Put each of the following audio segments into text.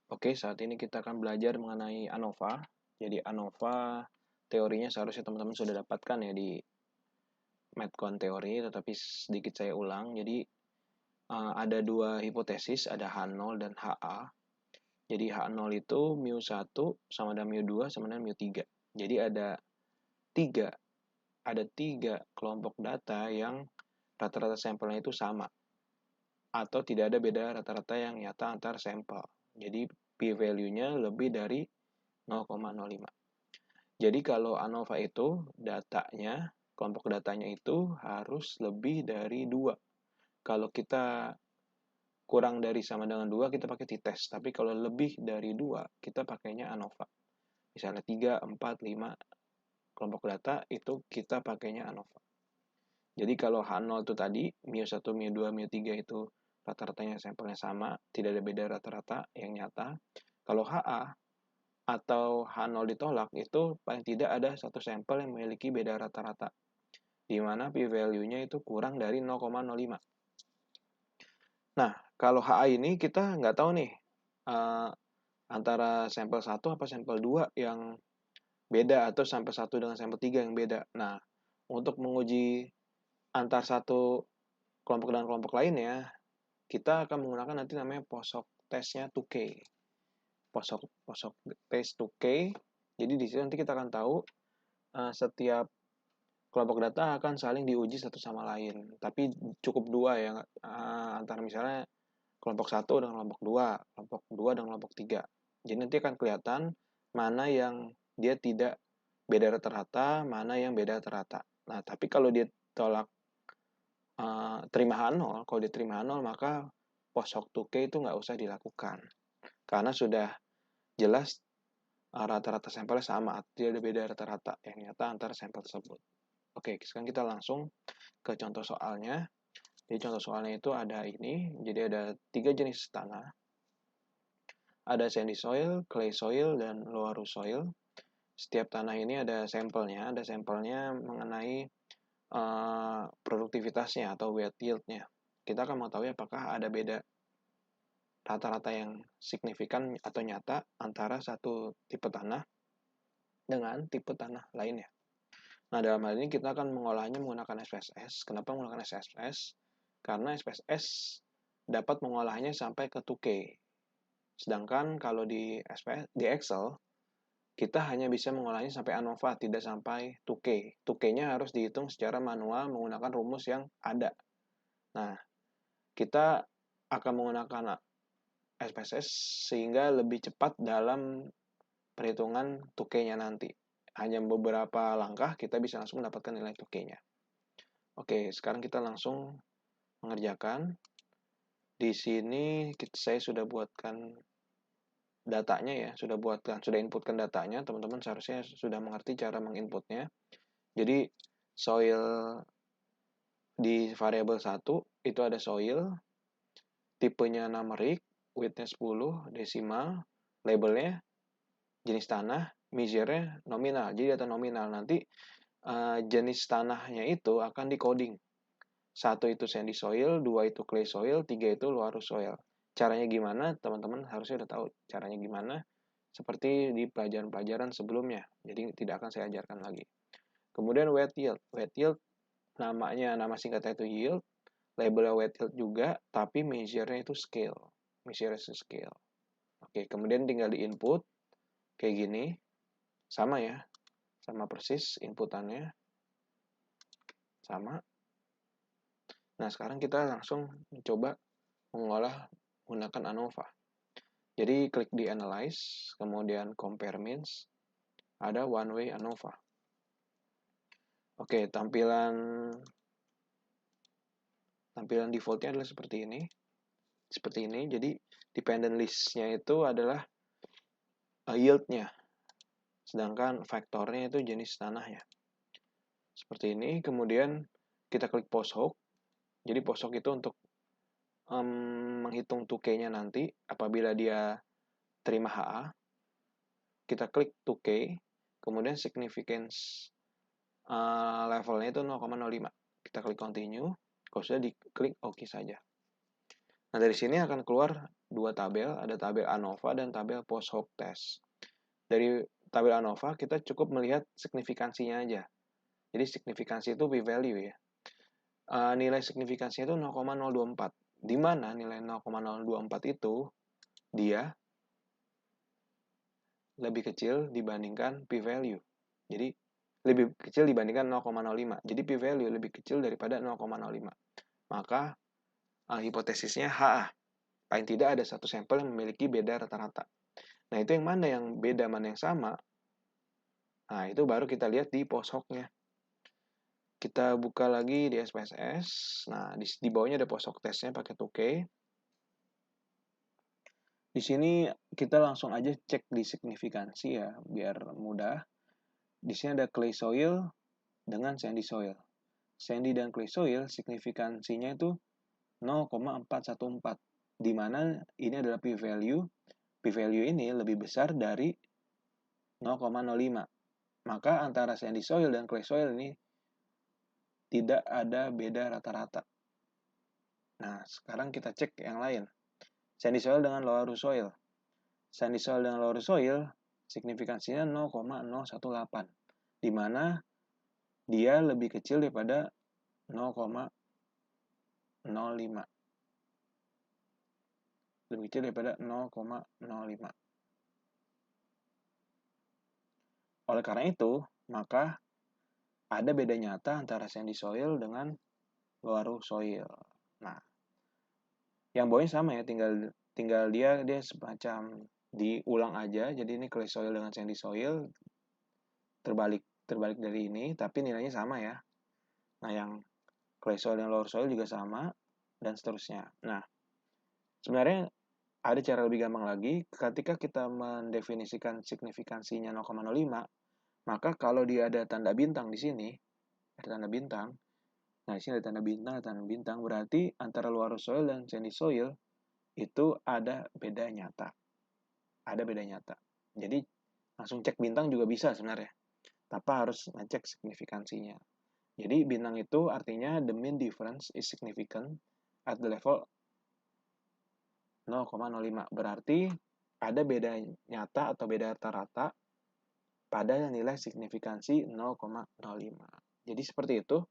Oke, saat ini kita akan belajar mengenai ANOVA. Jadi ANOVA teorinya seharusnya teman-teman sudah dapatkan ya di Medcon teori, tetapi sedikit saya ulang. Jadi ada dua hipotesis, ada H0 dan HA. Jadi H0 itu mu1 sama dengan mu2 sama dengan mu3. Jadi tiga, ada tiga kelompok data yang rata-rata sampelnya itu sama. Atau tidak ada beda rata-rata yang nyata antar sampel. Jadi p-value-nya lebih dari 0,05. Jadi kalau ANOVA itu datanya, kelompok datanya itu harus lebih dari 2. Kalau kita kurang dari sama dengan 2, kita pakai t-test. Tapi kalau lebih dari 2, kita pakainya ANOVA. Misalnya 3, 4, 5 kelompok data, itu kita pakainya ANOVA. Jadi kalau H0 itu tadi, mu1, mu2, mu3 itu rata-ratanya sampelnya sama, tidak ada beda rata-rata yang nyata. Kalau HA atau H0 ditolak, itu paling tidak ada satu sampel yang memiliki beda rata-rata, di mana p-value-nya itu kurang dari 0,05. Nah, kalau HA ini kita nggak tahu nih, antara sampel 1 apa sampel 2 yang beda, atau sampel 1 dengan sampel 3 yang beda. Nah, untuk menguji antar satu kelompok dengan kelompok lainnya, kita akan menggunakan nanti namanya Poisson testnya 2K. Poisson test 2K. Jadi di sini nanti kita akan tahu setiap kelompok data akan saling diuji satu sama lain. Tapi cukup dua ya, antara misalnya kelompok 1 dan kelompok 2, kelompok 2 dan kelompok 3. Jadi nanti akan kelihatan mana yang dia tidak beda rata-rata, mana yang beda rata-rata. Nah, tapi kalau dia tolak terima H0, kalau dia terima H0, maka Poisson 2K itu nggak usah dilakukan. Karena sudah jelas rata-rata sampelnya sama, tidak ada beda rata-rata yang nyata antara sampel tersebut. Oke, sekarang kita langsung ke contoh soalnya. Jadi contoh soalnya itu ada ini, jadi ada 3 jenis tanah. Ada sandy soil, clay soil, dan loarus soil. Setiap tanah ini ada sampelnya mengenai produktivitasnya atau wet yield-nya. Kita akan mengetahui apakah ada beda rata-rata yang signifikan atau nyata antara satu tipe tanah dengan tipe tanah lainnya. Nah, dalam hal ini kita akan mengolahnya menggunakan SPSS. Kenapa menggunakan SPSS? Karena SPSS dapat mengolahnya sampai ke 2K. Sedangkan kalau di Excel, kita hanya bisa mengolahnya sampai ANOVA, tidak sampai 2K. 2K-nya harus dihitung secara manual menggunakan rumus yang ada. Nah, kita akan menggunakan SPSS sehingga lebih cepat dalam perhitungan 2K-nya nanti. Hanya beberapa langkah kita bisa langsung mendapatkan nilai 2K-nya. Oke, sekarang kita langsung mengerjakan. Di sini saya sudah buatkan datanya ya, sudah inputkan datanya. Teman-teman seharusnya sudah mengerti cara menginputnya. Jadi soil di variabel 1 itu ada soil, tipenya numeric, width-nya 10, desimal, labelnya jenis tanah, measure-nya nominal. Jadi data nominal. Nanti jenis tanahnya itu akan di-coding. 1 itu sandy soil, 2 itu clay soil, 3 itu loarus soil. Caranya gimana? Teman-teman harusnya udah tahu caranya gimana. Seperti di pelajaran-pelajaran sebelumnya. Jadi tidak akan saya ajarkan lagi. Kemudian wet yield. Wet yield nama singkatnya itu yield. Labelnya wet yield juga, tapi measure-nya itu scale. Measure itu scale. Oke, kemudian tinggal di input. Kayak gini. Sama ya. Sama persis inputannya. Sama. Nah, sekarang kita langsung mencoba mengolah menggunakan ANOVA. Jadi klik di Analyze, kemudian Compare Means, ada One Way ANOVA. Oke, tampilan defaultnya adalah seperti ini. Jadi dependent list-nya itu adalah yield-nya, sedangkan faktornya itu jenis tanahnya. Seperti ini, kemudian kita klik Post-Hook. Jadi Post-Hook itu untuk menghitung 2K-nya nanti apabila dia terima HA. Kita klik 2K, kemudian significance levelnya itu 0,05. Kita klik continue, kalau sudah diklik OK saja. Nah, dari sini akan keluar dua tabel, ada tabel ANOVA dan tabel post hoc test. Dari tabel ANOVA kita cukup melihat signifikansinya aja. Jadi signifikansi itu p-value ya. Nilai signifikansinya itu 0,024. Di mana nilai 0,024 itu dia lebih kecil dibandingkan p-value. Jadi lebih kecil dibandingkan 0,05. Jadi p-value lebih kecil daripada 0,05. Maka hipotesisnya HA. Paling tidak ada satu sampel yang memiliki beda rata-rata. Nah, itu yang mana yang beda, mana yang sama? Nah, itu baru kita lihat di post hoc-nya. Kita buka lagi di SPSS. Nah, di bawahnya ada post hoc test-nya pakai 2K. Di sini kita langsung aja cek di signifikansi ya, biar mudah. Di sini ada clay soil dengan sandy soil. Sandy dan clay soil signifikansinya itu 0,414, di mana ini adalah p-value. P-value ini lebih besar dari 0,05. Maka antara sandy soil dan clay soil ini tidak ada beda rata-rata. Nah, sekarang kita cek yang lain. Sandy soil dengan lower soil. Sandy soil dengan lower soil signifikansinya 0,018, di mana dia lebih kecil daripada 0,05. Lebih kecil daripada 0,05. Oleh karena itu, maka ada beda nyata antara sandy soil dengan lower soil. Nah, yang bawahnya sama ya, tinggal dia semacam diulang aja. Jadi ini clay soil dengan sandy soil terbalik dari ini, tapi nilainya sama ya. Nah, yang clay soil dan lower soil juga sama, dan seterusnya. Nah, sebenarnya ada cara lebih gampang lagi. Ketika kita mendefinisikan signifikansinya 0,05, maka kalau dia ada tanda bintang di sini, ada tanda bintang. Nah, di sini ada tanda bintang, berarti antara lower soil dan sandy soil itu ada beda nyata. Ada beda nyata. Jadi, langsung cek bintang juga bisa sebenarnya. Tapi harus ngecek signifikansinya. Jadi bintang itu artinya the mean difference is significant at the level 0,05. Berarti ada beda nyata atau beda rata-rata pada nilai signifikansi 0,05. Jadi seperti itu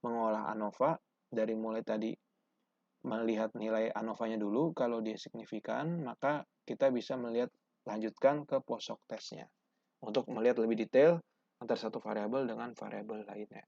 mengolah ANOVA dari mulai tadi melihat nilai ANOVA-nya dulu. Kalau dia signifikan, maka kita bisa melihat lanjutkan ke post hoc test-nya untuk melihat lebih detail antara satu variabel dengan variabel lainnya.